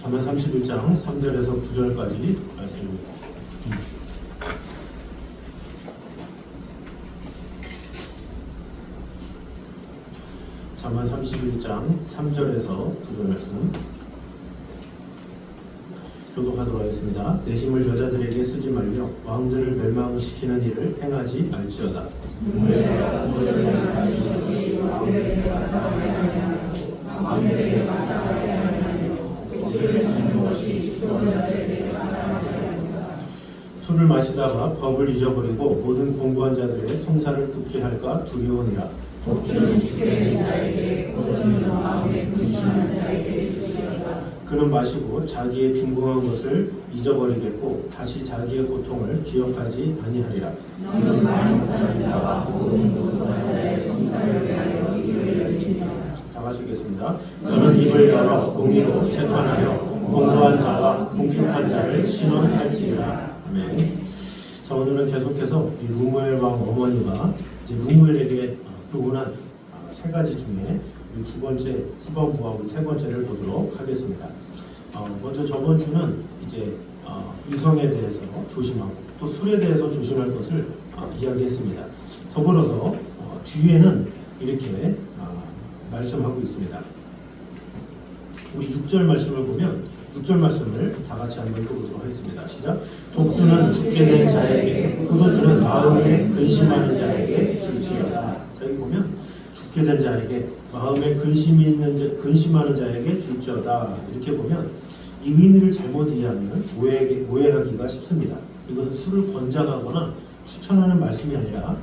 잠언 31장 3절에서 9절까지 말씀입니다. 잠언 31장 3절에서 9절 말씀 교독하도록 하겠습니다. 내심을 여자들에게 쓰지 말며 왕들을 멸망시키는 일을 행하지 말지어다. 술을 마시다가 법을 잊어버리고 모든 공부한 자들의 송사를 듣게 할까 두려우니라. 독주는 죽게 된 자에게 포도주는 마음에 근심하는 자에게 주시었다. 그는 마시고 자기의 빈궁한 것을 잊어버리겠고 다시 자기의 고통을 기억하지 아니하리라. 너는 말 못하는 자와 모든 공부한 자의 송사를 위하여 입을 열지니라. 다 마시겠습니다. 너는 입을 열어 공의로 재판하여 공고한 자와 공평한 자를 신원할지니라. 아멘. 자, 오늘은 계속해서 이 루무엘 왕 어머니가 이제 루무엘에게 교훈한 세 가지 중에 두 번째 후반부와 세 번째를 보도록 하겠습니다. 먼저 저번 주는 이제 이성에 대해서 조심하고 또 술에 대해서 조심할 것을 이야기했습니다. 더불어서 뒤에는 이렇게 말씀하고 있습니다. 우리 6절 말씀을 보면 6절 말씀을 다 같이 한번 읽어보도록 하겠습니다. 시작. 독주는 죽게 된 자에게, 포도주는 마음에 근심하는 자에게 줄지어다. 자, 여기 보면 죽게 된 자에게, 마음에 근심하는 자에게 줄지어다. 이렇게 보면 이 의미를 잘못 이해하면 오해하기가 쉽습니다. 이것은 술을 권장하거나 추천하는 말씀이 아니라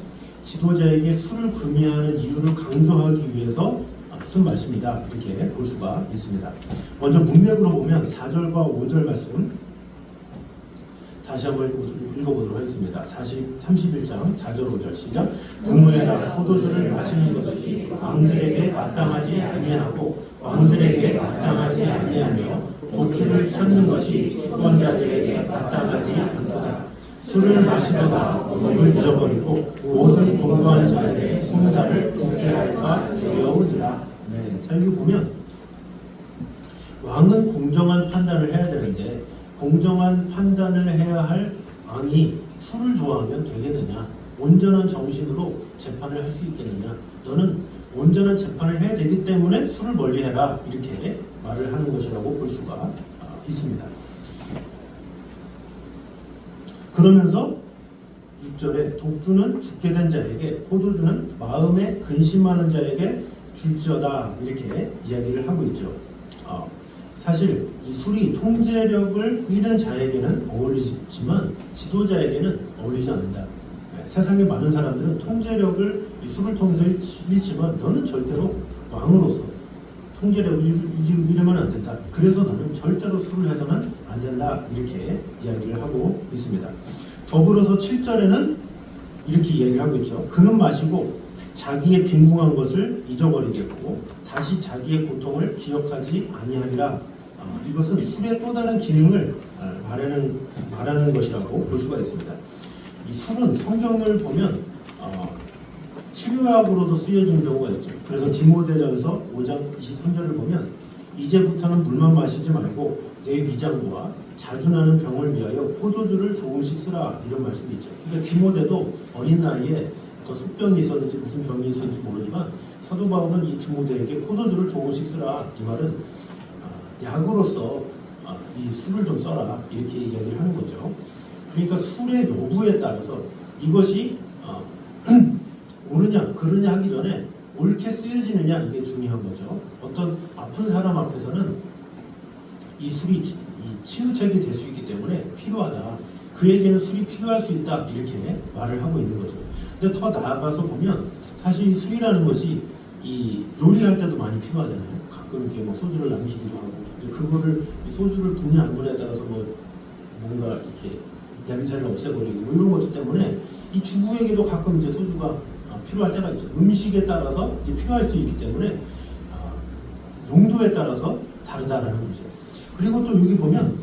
지도자에게 술을 금지하는 이유를 강조하기 위해서 쓴 말씀이다. 이렇게 볼 수가 있습니다. 먼저 문맥으로 보면 4절과 5절 말씀 다시 한번 읽어보도록 하겠습니다. 31장 4절 5절 시작. 부모에라 포도주를 마시는 것이 왕들에게 마땅하지 아니하고 왕들에게 마땅하지 아니하며 독주를 찾는 것이 주권자들에게 마땅하지 않도다. 술을 마시다가 법을 잊어버리고 모든 공부한 자들의 송사를 듣게 할까 두려우니라. 네, 자, 여기 보면 왕은 공정한 판단을 해야 되는데 공정한 판단을 해야 할 왕이 술을 좋아하면 되겠느냐? 온전한 정신으로 재판을 할 수 있겠느냐? 너는 온전한 재판을 해야 되기 때문에 술을 멀리해라. 이렇게 말을 하는 것이라고 볼 수가 있습니다. 그러면서 6절에 독주는 죽게 된 자에게, 포도주는 마음에 근심하는 자에게 줄지어다. 이렇게 이야기를 하고 있죠. 사실 이 술이 통제력을 잃은 자에게는 어울리지만 지도자에게는 어울리지 않는다. 세상에 많은 사람들은 통제력을 이 술을 통해서 잃지만 너는 절대로 왕으로서 통제력을 잃으면 안 된다. 그래서 너는 절대로 술을 해서는 안 된다. 이렇게 이야기를 하고 있습니다. 더불어서 7절에는 이렇게 이야기를 하고 있죠. 그는 마시고 자기의 빈궁한 것을 잊어버리겠고 다시 자기의 고통을 기억하지 아니하리라. 이것은 술의 또 다른 기능을 말하는 것이라고 볼 수가 있습니다. 이 술은 성경을 보면 치료약으로도 쓰여진 경우가 있죠. 그래서 디모데전서 5장 23절을 보면 이제부터는 물만 마시지 말고 내 위장과 자주 나는 병을 위하여 포도주를 조금씩 쓰라. 이런 말씀이 있죠. 그러니까 디모데도 어린 나이에 또 속병이 있었는지 무슨 병이 있었는지 모르지만 사도 바울은 이 디모데에게 포도주를 조금씩 쓰라. 이 말은 약으로서 이 술을 좀 써라. 이렇게 이야기를 하는 거죠. 그러니까 술의 요구에 따라서 이것이 옳으냐 그르냐 하기 전에 옳게 쓰여지느냐 이게 중요한 거죠. 어떤 아픈 사람 앞에서는 이 술이 치유책이 될 수 있기 때문에 필요하다. 그에게는 술이 필요할 수 있다. 이렇게 말을 하고 있는 거죠. 근데 더 나아가서 보면 사실 이 술이라는 것이 이 요리할 때도 많이 필요하잖아요. 가끔 이렇게 뭐 소주를 남기기도 하고 그거를 소주를 붓냐 안 붓냐에 따라서 뭔가 이렇게 냄새를 없애버리고 이런 것들 때문에 이 주부에게도 가끔 이제 소주가 필요할 때가 있죠. 음식에 따라서 이제 필요할 수 있기 때문에 용도에 따라서 다르다라는 거죠. 그리고 또 여기 보면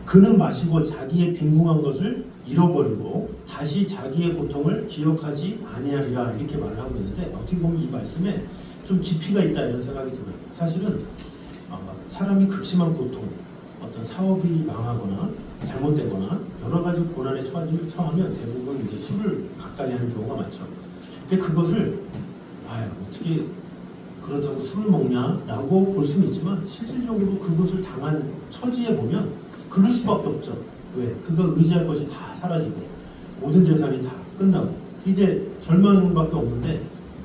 그는 마시고 자기의 빈궁한 것을 잃어버리고 다시 자기의 고통을 기억하지 아니하리라. 이렇게 말을 하고 있는데 어떻게 보면 이 말씀에 좀 깊이가 있다 이런 생각이 들어요. 사실은 사람이 극심한 고통, 어떤 사업이 망하거나 잘못되거나 여러 가지 고난에 처하면 대부분 이제 술을 가까이 하는 경우가 많죠. 근데 그것을 어떻게 그렇다고 술을 먹냐라고 볼 수는 있지만 실질적으로 그것을 당한 처지에 보면 그럴 수밖에 없죠. 왜? 그가 의지할 것이 다 사라지고 모든 재산이 다 끝나고 이제 절망밖에 없는데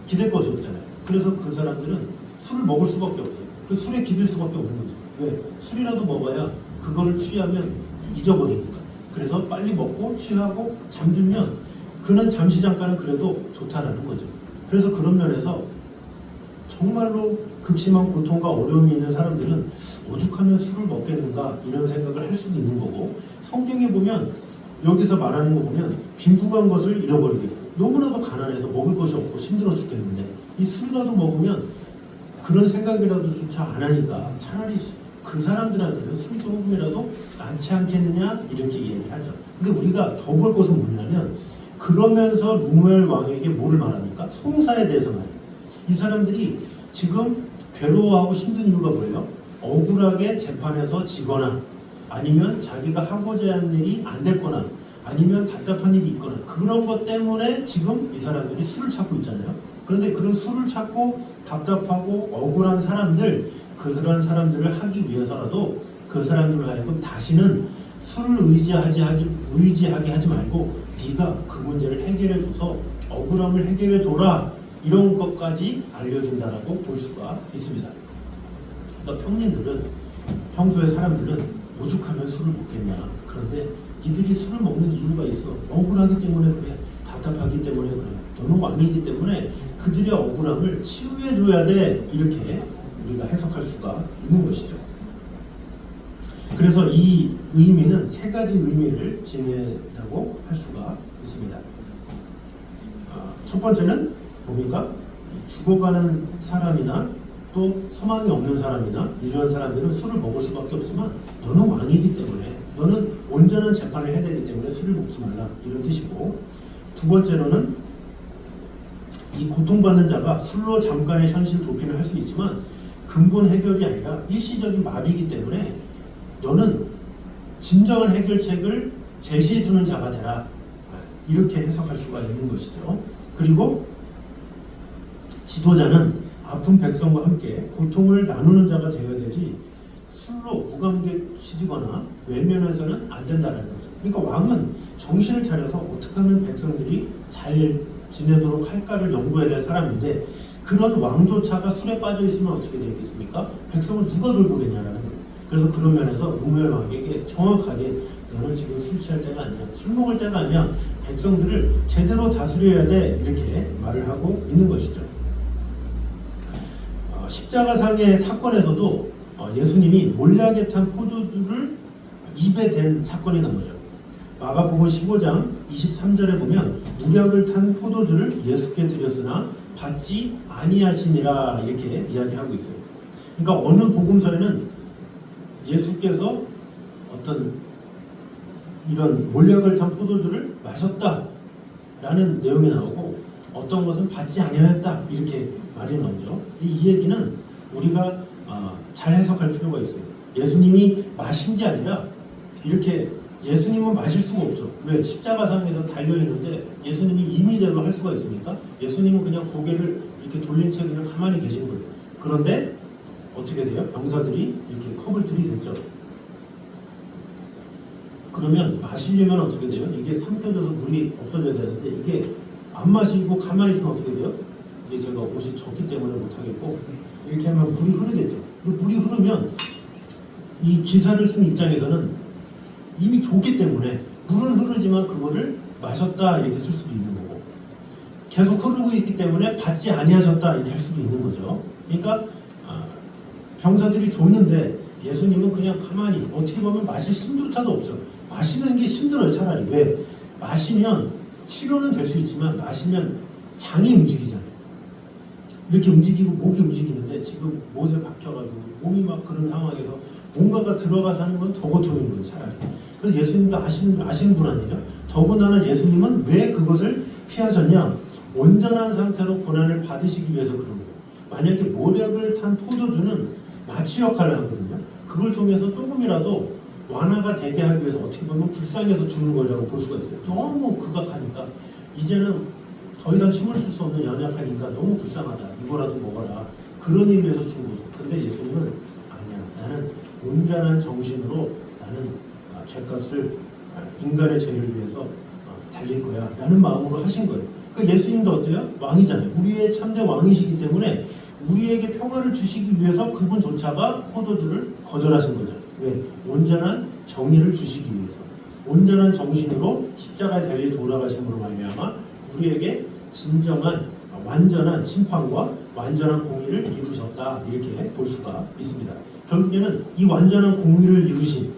기댈 것이 없잖아요. 그래서 그 사람들은 술을 먹을 수밖에 없어요. 그 술에 기댈 수밖에 없는 거죠. 왜? 술이라도 먹어야 그거를 취하면 잊어버리니까. 그래서 빨리 먹고 취하고 잠들면 그는 잠시 잠깐은 그래도 좋다라는 거죠. 그래서 그런 면에서 정말로 극심한 고통과 어려움이 있는 사람들은 오죽하면 술을 먹겠는가 이런 생각을 할 수도 있는 거고, 성경에 보면 여기서 말하는 거 보면 빈궁한 것을 잃어버리겠고 너무나도 가난해서 먹을 것이 없고 힘들어 죽겠는데 이 술이라도 먹으면 그런 생각이라도 조차 안 하니까 차라리 그 사람들한테는 술 조금이라도 낫지 않겠느냐 이렇게 얘기를 하죠. 근데 우리가 더 볼 것은 뭐냐면 그러면서 루무엘 왕에게 뭐를 말합니까? 송사에 대해서 말해요. 이 사람들이 지금 괴로워하고 힘든 이유가 뭐예요? 억울하게 재판에서 지거나 아니면 자기가 하고자 하는 일이 안 됐거나 아니면 답답한 일이 있거나 그런 것 때문에 지금 이 사람들이 술을 찾고 있잖아요. 그런데 그런 술을 찾고 답답하고 억울한 사람들, 그런 사람들을 하기 위해서라도 그 사람들을 하여금 다시는 술을 의지하게 하지 말고 네가 그 문제를 해결해줘서 억울함을 해결해줘라 이런 것까지 알려준다라고 볼 수가 있습니다. 그러니까 평소에 사람들은 오죽하면 술을 먹겠냐. 그런데 이들이 술을 먹는 이유가 있어. 억울하기 때문에 그래. 답답하기 때문에 그래. 너는 왕이기 때문에 그들의 억울함을 치유해줘야 돼. 이렇게 우리가 해석할 수가 있는 것이죠. 그래서 이 의미는 세 가지 의미를 지닌다고 할 수가 있습니다. 첫 번째는 뭡니까? 죽어가는 사람이나 또 소망이 없는 사람이나 이런 사람들은 술을 먹을 수밖에 없지만 너는 왕이기 때문에 너는 온전한 재판을 해야 되기 때문에 술을 먹지 말라 이런 뜻이고, 두 번째로는 이 고통받는 자가 술로 잠깐의 현실 도피를 할 수 있지만 근본 해결이 아니라 일시적인 마비이기 때문에 너는 진정한 해결책을 제시해주는 자가 되라 이렇게 해석할 수가 있는 것이죠. 그리고 지도자는 아픈 백성과 함께 고통을 나누는 자가 되어야 되지 술로 무감격해지거나 외면해서는 안 된다는 거죠. 그러니까 왕은 정신을 차려서 어떻게 하면 백성들이 잘 지내도록 할까를 연구해야 될 사람인데 그런 왕조차가 술에 빠져 있으면 어떻게 되겠습니까? 백성을 누가 돌보겠냐라는 거예요. 그래서 그런 면에서 루무엘 왕에게 정확하게 너는 지금 술 취할 때가 아니야, 술 먹을 때가 아니야, 백성들을 제대로 다스려야 돼 이렇게 말을 하고 있는 것이죠. 십자가상의 사건에서도 예수님이 몰약에 탄 포도주를 입에 댄 사건이 나오죠. 마가복음 15장 23절에 보면 무약을 탄 포도주를 예수께 드렸으나 받지 아니하시니라 이렇게 이야기하고 있어요. 그러니까 어느 복음서에는 예수께서 어떤 이런 몰약을 탄 포도주를 마셨다라는 내용이 나오고 어떤 것은 받지 아니하였다 이렇게 말이 나오죠. 이 얘기는 우리가 잘 해석할 필요가 있어요. 예수님이 마신 게 아니라 이렇게 예수님은 마실 수가 없죠. 왜? 십자가상에서 달려있는데 예수님이 임의대로 할 수가 있습니까? 예수님은 그냥 고개를 이렇게 돌린 채 그냥 가만히 계신 거예요. 그런데 어떻게 돼요? 병사들이 이렇게 컵을 들이댔죠. 그러면 마시려면 어떻게 돼요? 이게 삼켜져서 물이 없어져야 되는데 이게 안 마시고 가만히 있으면 어떻게 돼요? 이게 제가 옷이 젖기 때문에 못하겠고 이렇게 하면 물이 흐르겠죠. 물이 흐르면 이 기사를 쓴 입장에서는 이미 좁기 때문에 물은 흐르지만 그거를 마셨다 이렇게 쓸 수도 있는 거고 계속 흐르고 있기 때문에 받지 아니하셨다 이렇게 할 수도 있는 거죠. 그러니까 병사들이 줬는데 예수님은 그냥 가만히 어떻게 보면 마실 힘조차도 없죠. 마시는 게 힘들어요. 차라리. 왜? 마시면 치료는 될 수 있지만 마시면 장이 움직이잖아요. 이렇게 움직이고 목이 움직이는데 지금 못에 박혀가지고 몸이 막 그런 상황에서 뭔가가 들어가서 하는 건 더 고통인 거예요. 차라리. 그래서 예수님도 아시는 분 아니에요? 더군다나 예수님은 왜 그것을 피하셨냐? 온전한 상태로 고난을 받으시기 위해서 그런 거예요. 만약에 모략을 탄 포도주는 마치 역할을 하거든요. 그걸 통해서 조금이라도 완화가 되게 하기 위해서 어떻게 보면 불쌍해서 주는 거라고 볼 수가 있어요. 너무 극악하니까 이제는 더 이상 힘을 쓸 수 없는 연약한 인간 너무 불쌍하다. 이거라도 먹어라. 그런 의미에서 준 거죠. 근데 예수님은 아니야. 나는 온전한 정신으로 나는 죄값을 인간의 죄를 위해서 달릴 거야. 라는 마음으로 하신 거예요. 그러니까 예수님도 어때요? 왕이잖아요. 우리의 참된 왕이시기 때문에 우리에게 평화를 주시기 위해서 그분조차가 포도주를 거절하신 거죠. 왜? 온전한 정의를 주시기 위해서. 온전한 정신으로 십자가에 달려 돌아가심으로 말미암아 우리에게 진정한 완전한 심판과 완전한 공의를 이루셨다. 이렇게 볼 수가 있습니다. 결국에는 이 완전한 공의를 이루신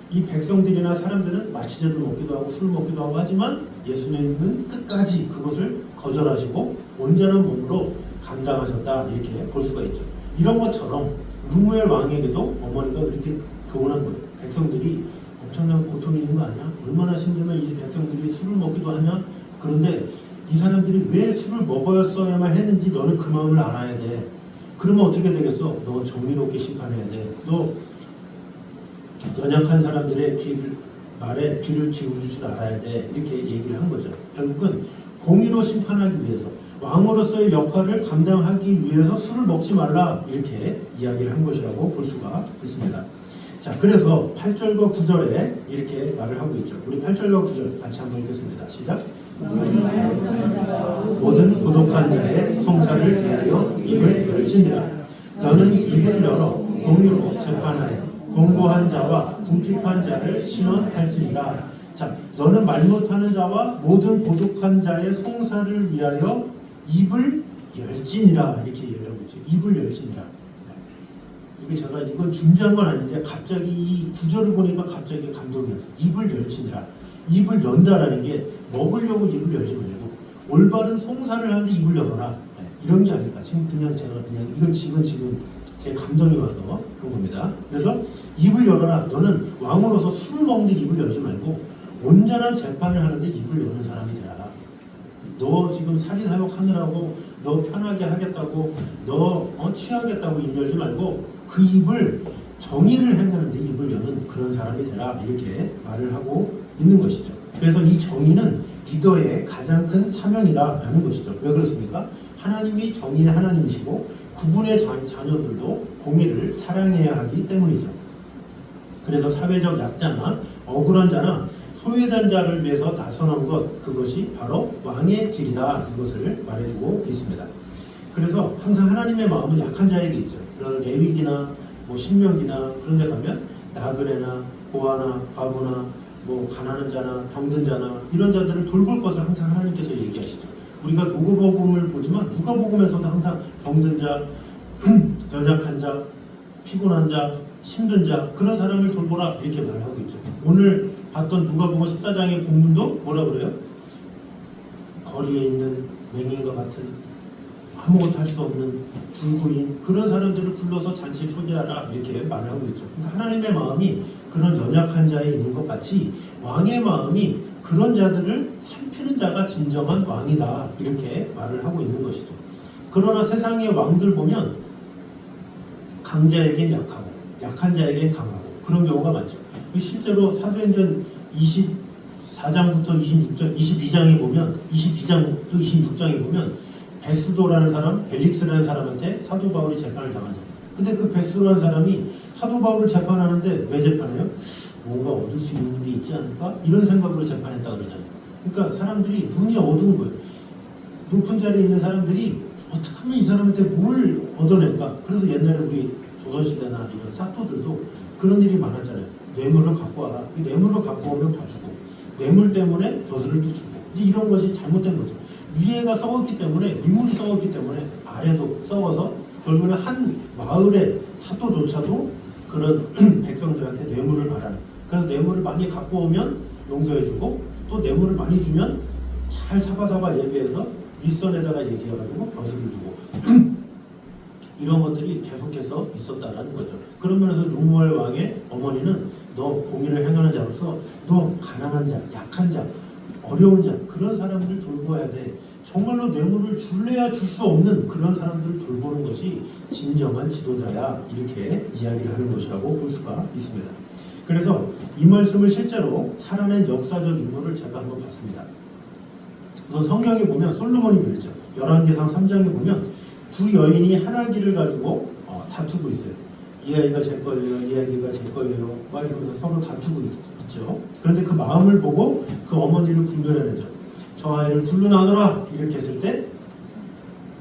이 백성들이나 사람들은 마취제도 먹기도 하고 술 먹기도 하고 하지만 예수님은 끝까지 그것을 거절하시고 온전한 몸으로 감당하셨다. 이렇게 볼 수가 있죠. 이런 것처럼 루무엘 왕에게도 어머니가 이렇게 교훈한 거예요. 백성들이 엄청난 고통이 있는 거 아니야? 얼마나 힘들면 이 백성들이 술을 먹기도 하냐? 그런데 이 사람들이 왜 술을 먹었어야만 했는지 너는 그 마음을 알아야 돼. 그러면 어떻게 되겠어? 너 정의롭게 심판해야 돼. 너 연약한 사람들의 말에 귀를 기울일 줄 알아야 돼. 이렇게 얘기를 한 거죠. 결국은 공의로 심판하기 위해서 왕으로서의 역할을 감당하기 위해서 술을 먹지 말라. 이렇게 이야기를 한 것이라고 볼 수가 있습니다. 자, 그래서 8절과 9절에 이렇게 말을 하고 있죠. 우리 8절과 9절 같이 한번 읽겠습니다. 시작. 모든 고독한 자의 송사를 위하여 입을 열지니라. 너는 입을 열어 공의로 재판하여 공고한 자와 궁핍한 자를 신원할지니라. 자, 너는 말 못하는 자와 모든 고독한 자의 송사를 위하여 입을 열지니라. 이렇게 얘기하고 있죠. 입을 열지니라. 이게 제가 이건 준비한 건 아닌데 갑자기 이 구절을 보니까 갑자기 감동이었어요. 입을 열지니라. 입을 연다라는 게 먹으려고 입을 열지 말고 올바른 송사를 하는데 입을 열어라. 이런 게 아닐까. 지금 그냥 제가 그냥 이건 지금 제 감동이 와서 그런 겁니다. 그래서 입을 열어라. 너는 왕으로서 술을 먹는데 입을 열지 말고 온전한 재판을 하는데 입을 여는 사람이 되라. 너 지금 살인사욕 하느라고 너 편하게 하겠다고 너 취하겠다고 입 열지 말고 그 입을 정의를 행하는데 입을 여는 그런 사람이 되라. 이렇게 말을 하고 있는 것이죠. 그래서 이 정의는 리더의 가장 큰 사명이다라는 것이죠. 왜 그렇습니까? 하나님이 정의의 하나님이시고 그분의 자녀들도 공의를 사랑해야 하기 때문이죠. 그래서 사회적 약자나 억울한 자나 소외된 자를 위해서 나서는 것, 그것이 바로 왕의 길이다. 이것을 말해주고 있습니다. 그래서 항상 하나님의 마음은 약한 자에게 있죠. 그런 레위기나 신명기나 그런 데 가면 나그네나 고아나 과부나 가난한 자나 병든 자나 이런 자들을 돌볼 것을 항상 하나님께서 얘기하시죠. 우리가 누가복음을 보지만 누가복음에서도 항상 병든 자, 연약한 자, 피곤한 자, 힘든 자 그런 사람을 돌보라 이렇게 말하고 있죠. 오늘 봤던 누가복음 14장의 본문도 뭐라 그래요? 거리에 있는 맹인과 같은 아무것도 할 수 없는 불구인 그런 사람들을 불러서 잔치에 초대하라 이렇게 말을 하고 있죠. 그러니까 하나님의 마음이 그런 연약한 자에 있는 것 같이 왕의 마음이 그런 자들을 살피는 자가 진정한 왕이다 이렇게 말을 하고 있는 것이죠. 그러나 세상의 왕들 보면 강자에겐 약하고 약한 자에겐 강하고 그런 경우가 많죠. 실제로 사도행전 24장부터 22장에 보면 22장부터 26장에 보면 베스도라는 사람, 벨릭스라는 사람한테 사도 바울이 재판을 당하잖아요. 근데 그 베스도라는 사람이 사도 바울을 재판하는데 왜 재판해요? 뭔가 얻을 수 있는 게 있지 않을까? 이런 생각으로 재판했다 그러잖아요. 그러니까 사람들이 눈이 어두운 거예요. 높은 자리에 있는 사람들이 어떻게 하면 이 사람한테 뭘 얻어낼까? 그래서 옛날에 우리 조선시대나 이런 사또들도 그런 일이 많았잖아요. 뇌물을 갖고 와라. 뇌물을 갖고 오면 봐주고 뇌물 때문에 벼슬을 또 주고 이런 것이 잘못된 거죠. 위에가 썩었기 때문에 인물이 썩었기 때문에 아래도 썩어서 결국에는 한 마을의 사또조차도 그런 백성들한테 뇌물을 바라는. 그래서 뇌물을 많이 갖고 오면 용서해주고 또 뇌물을 많이 주면 잘 사바사바 얘기해서 윗선에다가 얘기해가지고 벼슬을 주고 이런 것들이 계속해서 있었다라는 거죠. 그런 면에서 루무엘 왕의 어머니는 너 공의를 행하는 자로서 너 가난한 자, 약한 자, 어려운 자 그런 사람들 돌봐야 돼. 정말로 뇌물을 줄래야 줄 수 없는 그런 사람들을 돌보는 것이 진정한 지도자야, 이렇게 이야기를 하는 것이라고 볼 수가 있습니다. 그래서 이 말씀을 실제로 살아낸 역사적 인물을 제가 한번 봤습니다. 우선 성경에 보면 솔로몬이 그랬죠. 열왕기상 3장에 보면 두 여인이 한 아기를 가지고 다투고 있어요. 이 아이가 제 거예요, 이 아기가 제 거예요, 막 이러면서 서로 다투고 있죠. 그런데 그 마음을 보고 그 어머니를 분별해내죠. 저 아이를 둘로 나눠라, 이렇게 했을 때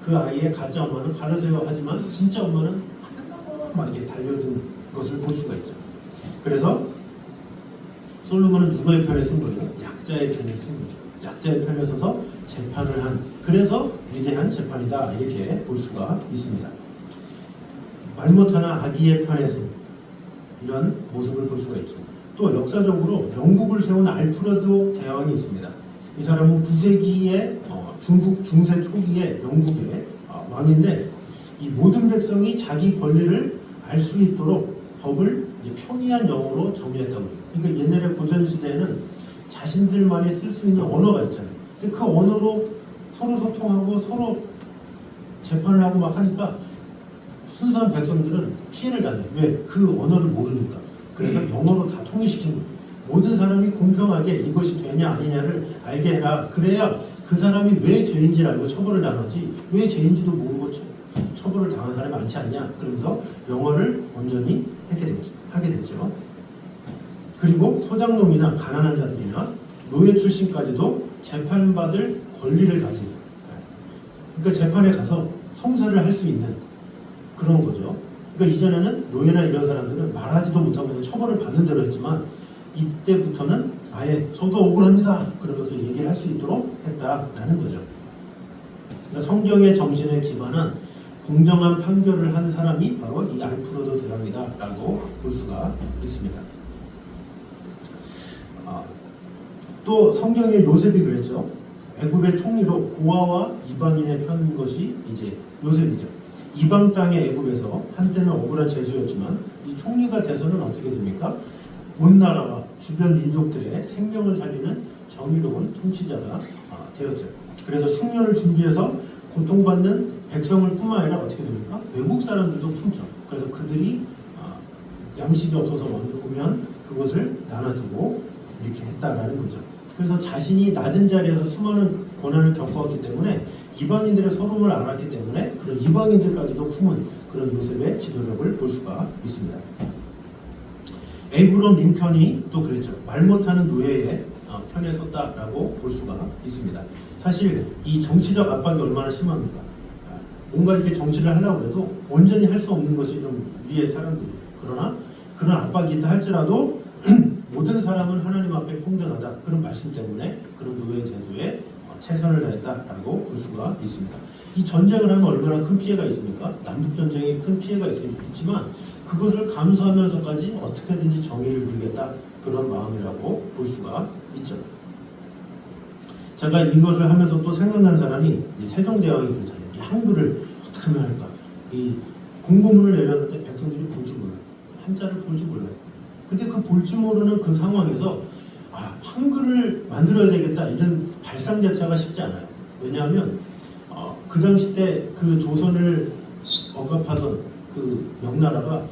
그 아이의 가짜 엄마는 가르세요 하지만 진짜 엄마는 막 이렇게 달려든 것을 볼 수가 있죠. 그래서 솔로몬은 누구의 편에 쓴 거예요? 약자의 편에 쓴 거죠. 약자의 편에 서서 재판을 한, 그래서 위대한 재판이다, 이렇게 볼 수가 있습니다. 말 못하나 아기의 편에 선 이런 모습을 볼 수가 있죠. 또 역사적으로 영국을 세운 알프레도 대왕이 있습니다. 이 사람은 9세기에 중국 중세 초기에 영국의 왕인데, 이 모든 백성이 자기 권리를 알 수 있도록 법을 이제 평이한 영어로 정의했다고 해요. 그러니까 옛날에 고전 시대에는 자신들만이 쓸 수 있는 언어가 있잖아요. 근데 그 언어로 서로 소통하고 서로 재판을 하고 막 하니까 순수한 백성들은 피해를 당해요. 왜? 그 언어를 모르니까. 그래서 영어로 다 통일시킨 거예요. 모든 사람이 공평하게 이것이 죄냐 아니냐를 알게 해라. 그래야 그 사람이 왜 죄인지를 알고 처벌을 당하지, 왜 죄인지도 모르고 처벌을 당한 사람이 많지 않냐. 그러면서 영어를 온전히 하게 됐죠. 그리고 소장농이나 가난한 자들이나 노예 출신까지도 재판받을 권리를 가진, 그러니까 재판에 가서 송사를 할 수 있는 그런 거죠. 그러니까 이전에는 노예나 이런 사람들은 말하지도 못하고 처벌을 받는 대로 했지만, 이때부터는 아예 저도 억울합니다 그러면서 얘기를 할 수 있도록 했다라는 거죠. 그러니까 성경의 정신에 기반한 공정한 판결을 한 사람이 바로 이 알프레도 대왕이다라고 볼 수가 있습니다. 또 성경의 요셉이 그랬죠. 애굽의 총리로 고아와 이방인의 편인 것이 이제 요셉이죠. 이방 땅의 애굽에서 한때는 억울한 죄수였지만 이 총리가 돼서는 어떻게 됩니까? 온 나라와 주변 민족들의 생명을 살리는 정의로운 통치자가 되었죠. 그래서 흉년을 준비해서 고통받는 백성을 뿐만 아니라 어떻게 됩니까? 외국 사람들도 품죠. 그래서 그들이 양식이 없어서 오면 그것을 나눠주고 이렇게 했다라는 거죠. 그래서 자신이 낮은 자리에서 수많은 고난을 겪어왔기 때문에 이방인들의 서름을 알았기 때문에 그런 이방인들까지도 품은 그런 요셉의 지도력을 볼 수가 있습니다. 에브론 링컨이 또 그랬죠. 말 못하는 노예의 편에 섰다라고 볼 수가 있습니다. 사실 이 정치적 압박이 얼마나 심합니까? 뭔가 이렇게 정치를 하려고 해도 온전히 할 수 없는 것이 좀 위에 사람들이, 그러나 그런 압박이 있다 할지라도 모든 사람은 하나님 앞에 평등하다, 그런 말씀 때문에 그런 노예 제도에 최선을 다했다라고 볼 수가 있습니다. 이 전쟁을 하면 얼마나 큰 피해가 있습니까? 남북전쟁에 큰 피해가 있지만 그것을 감수하면서까지 어떻게든지 정의를 이루겠다, 그런 마음이라고 볼 수가 있죠. 제가 이것을 하면서 또 생각난 사람이 세종대왕이 그러잖아요. 이 한글을 어떻게 하면 할까? 이 공고문을 내렸는데 백성들이 볼 줄 몰라요. 한자를 볼 줄 몰라요. 근데 그 볼 줄 모르는 그 상황에서 한글을 만들어야 되겠다, 이런 발상 자체가 쉽지 않아요. 왜냐하면 그 당시 때 그 조선을 억압하던 그 명나라가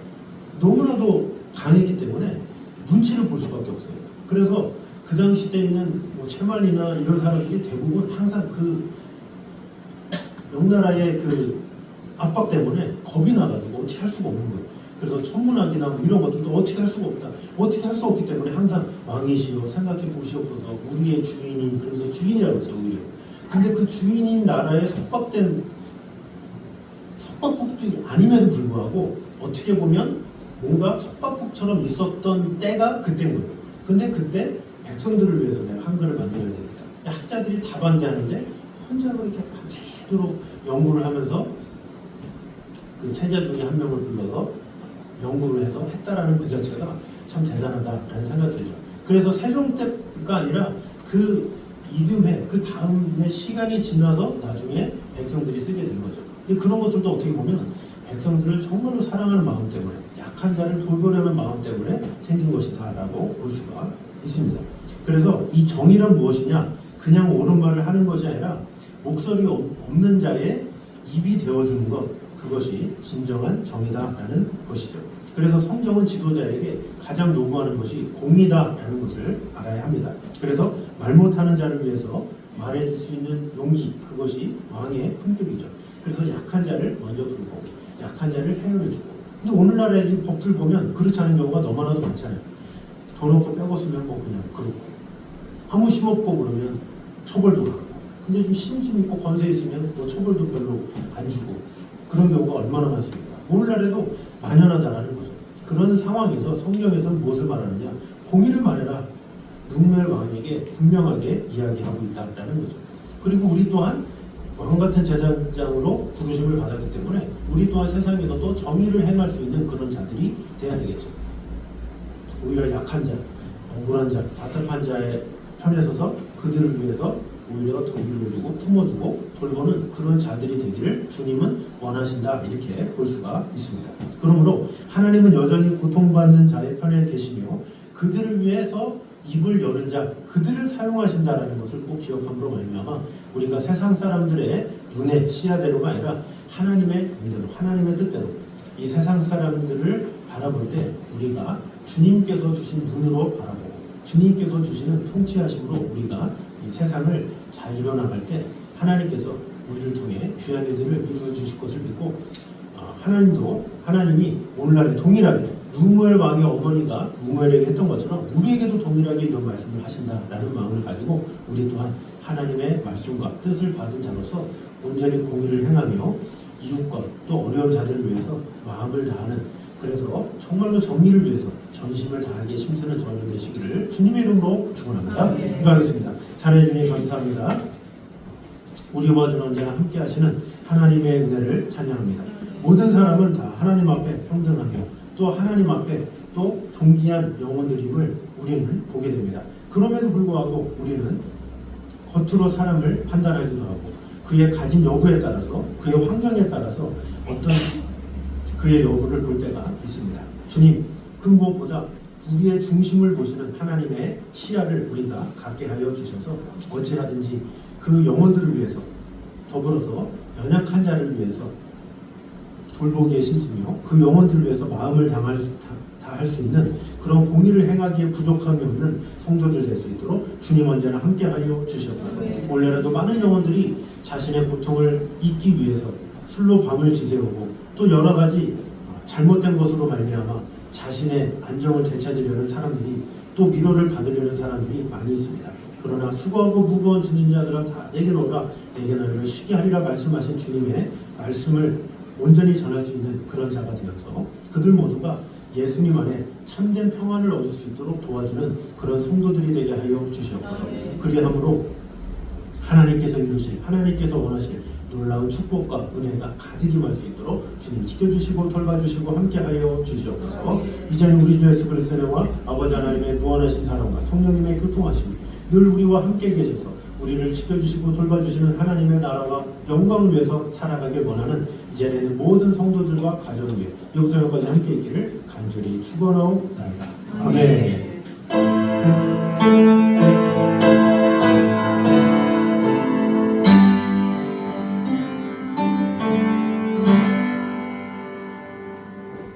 너무나도 강했기 때문에 눈치를 볼 수밖에 없어요. 그래서 그 당시 때 있는 채말이나 이런 사람들이 대부분 항상 그 명나라의 그 압박 때문에 겁이 나가지고 어떻게 할 수가 없는 거예요. 그래서 천문학이나 뭐 이런 것들도 어떻게 할 수가 없다. 어떻게 할 수 없기 때문에 항상 왕이시여 생각해 보시옵소서, 우리의 주인인, 그래서 주인이라고 했어요, 오히려. 근데 그 주인인 나라에 속박된 속박국도 아님에도 불구하고 어떻게 보면 뭔가 속박국처럼 있었던 때가 그때인 거예요. 근데 그때 백성들을 위해서 내가 한글을 만들어야 되겠다. 학자들이 다 반대하는데 혼자로 이렇게 밤새도록 연구를 하면서 그 세자 중에 한 명을 불러서 연구를 해서 했다라는 그 자체가 참 대단하다라는 생각이 들죠. 그래서 세종 때가 아니라 그 이듬해, 그 다음에 시간이 지나서 나중에 백성들이 쓰게 된 거죠. 근데 그런 것들도 어떻게 보면 백성들을 정말로 사랑하는 마음 때문에, 약한 자를 돌보려는 마음 때문에 생긴 것이다라고 볼 수가 있습니다. 그래서 이 정의란 무엇이냐? 그냥 옳은 말을 하는 것이 아니라 목소리 없는 자의 입이 되어주는 것, 그것이 진정한 정의다라는 것이죠. 그래서 성경은 지도자에게 가장 요구하는 것이 공의다라는 것을 알아야 합니다. 그래서 말 못하는 자를 위해서 말해줄 수 있는 용기, 그것이 왕의 품격이죠. 그래서 약한 자를 먼저 돌보고 약한 자를 헤아려주고. 근데 오늘날의 이 법들 보면 그렇지 않은 경우가 너무나도 많잖아요. 돈 없고 빼고 쓰면 뭐 그냥 그렇고, 아무 힘 없고 그러면 처벌도 하고, 근데 좀 힘 있고 권세 있으면 뭐 처벌도 별로 안 주고, 그런 경우가 얼마나 많습니까? 오늘날에도 만연하다라는 거죠. 그런 상황에서 성경에서는 무엇을 말하느냐? 공의를 말해라. 르무엘 왕에게 분명하게 이야기하고 있다라는 거죠. 그리고 우리 또한 왕 같은 제사장으로 부르심을 받았기 때문에 우리 또한 세상에서도 정의를 행할 수 있는 그런 자들이 돼야 되겠죠. 오히려 약한 자, 억울한 자, 답답한 자의 편에 서서 그들을 위해서 오히려 더 위로해주고 품어주고 돌보는 그런 자들이 되기를 주님은 원하신다, 이렇게 볼 수가 있습니다. 그러므로 하나님은 여전히 고통받는 자의 편에 계시며 그들을 위해서 입을 여는 자, 그들을 사용하신다라는 것을 꼭 기억함으로 말미암아 우리가 세상 사람들의 눈의 시야대로가 아니라 하나님의 눈대로, 하나님의 뜻대로 이 세상 사람들을 바라볼 때 우리가 주님께서 주신 눈으로 바라보고 주님께서 주시는 통치하심으로 우리가 이 세상을 잘 이뤄나갈 때 하나님께서 우리를 통해 귀한 일들을 이루어 주실 것을 믿고, 하나님이 오늘날에 동일하게 르무엘 왕의 어머니가 르무엘에게 했던 것처럼 우리에게도 동일하게 이런 말씀을 하신다라는 마음을 가지고 우리 또한 하나님의 말씀과 뜻을 받은 자로서 온전히 공의를 행하며 이웃과 또 어려운 자들을 위해서 마음을 다하는, 그래서 정말로 정의를 위해서 전심을 다하게 힘쓰는 저희들 되시기를 주님의 이름으로 축원합니다. 기도하겠습니다. 사랑해 주님 감사합니다. 우리와 주는 언제나 함께 하시는 하나님의 은혜를 찬양합니다. 모든 사람은 다 하나님 앞에 평등하며 또 하나님 앞에 또 존귀한 영혼들임을 우리는 보게 됩니다. 그럼에도 불구하고 우리는 겉으로 사람을 판단하기도 하고 그의 가진 여부에 따라서 그의 환경에 따라서 어떤 그의 여부를 볼 때가 있습니다. 주님, 그 무엇보다 우리의 중심을 보시는 하나님의 시야를 우리가 갖게 하여 주셔서 어찌하든지 그 영혼들을 위해서 더불어서 연약한 자를 위해서 돌보기에 힘쓰며 그 영혼들을 위해서 마음을 다할 수 있는 그런 공의를 행하기에 부족함이 없는 성도들 될 수 있도록 주님 언제나 함께하여 주시옵소서. 올해라도 많은 영혼들이 자신의 고통을 잊기 위해서 술로 밤을 지새우고 또 여러 가지 잘못된 것으로 말미암아 자신의 안정을 되찾으려는 사람들이 또 위로를 받으려는 사람들이 많이 있습니다. 그러나 수고하고 무거운 짐진 자들아 다 내게로 오라, 내게 너희를 쉬게 하리라 말씀하신 주님의 말씀을 온전히 전할 수 있는 그런 자가 되어서 그들 모두가 예수님 안에 참된 평안을 얻을 수 있도록 도와주는 그런 성도들이 되게 하여 주시옵소서. 그리함으로 하나님께서 이루실, 하나님께서 원하실 놀라운 축복과 은혜가 가득 임할 수 있도록 주님 지켜주시고 돌봐주시고 함께하여 주시옵소서. 이제는 우리 주 예수 그리스도의 은혜와 아버지 하나님의 무한하신 사랑과 성령님의 교통하심이 늘 우리와 함께 계셔서 우리를 지켜주시고 돌봐주시는 하나님의 나라와 영광을 위해서 살아가길 원하는 이제는 모든 성도들과 가정을 위해 여기서까지 함께 있기를 간절히 축원하옵나이다. 아멘.